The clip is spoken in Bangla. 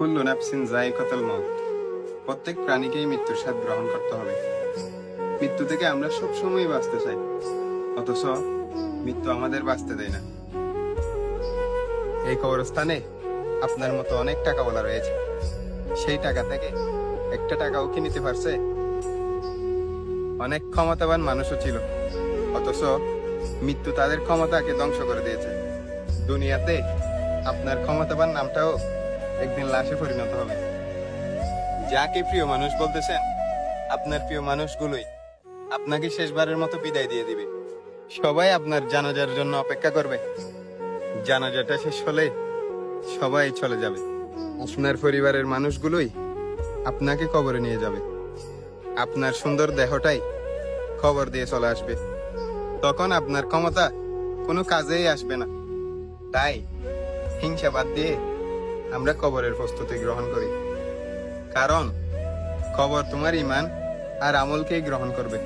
কুল্লু নাফসিন যায়কাতুল মাউত। প্রত্যেক প্রাণীকেই মৃত্যুর স্বাদ গ্রহণ করতে হবে। মৃত্যু থেকে আমরা সবসময় বাঁচতে চাই, অথচ মৃত্যু আমাদের বাঁচতে দেয় না। এই কবরস্থানে আপনার মতো অনেক টাকাওয়ালা রয়েছে, সেই টাকা থেকে একটা টাকাও কি নিতে পারছে? অনেক ক্ষমতাবান মানুষও ছিল, অথচ মৃত্যু তাদের ক্ষমতাকে ধ্বংস করে দিয়েছে। দুনিয়াতে আপনার ক্ষমতাবান নামটাও একদিন লাশে পরিণত হবে। যাকে প্রিয় মানুষ বলতেছেন, আপনার প্রিয় মানুষগুলোই আপনাকে শেষবারের মতো বিদায় দিয়ে দিবে। সবাই আপনার জানাজার জন্য অপেক্ষা করবে। জানাজাটা শেষ হলে সবাই চলে যাবে। আপনার পরিবারের মানুষগুলোই আপনাকে কবরে নিয়ে যাবে। আপনার সুন্দর দেহটাই খবর দিয়ে চলে আসবে। তখন আপনার ক্ষমতা কোনো কাজেই আসবে না। তাই হিংসা বাদ দিয়ে আমরা কবরের প্রস্তুতি গ্রহণ করি, কারণ কবর তোমার ঈমান আর আমলকেই গ্রহণ করবে।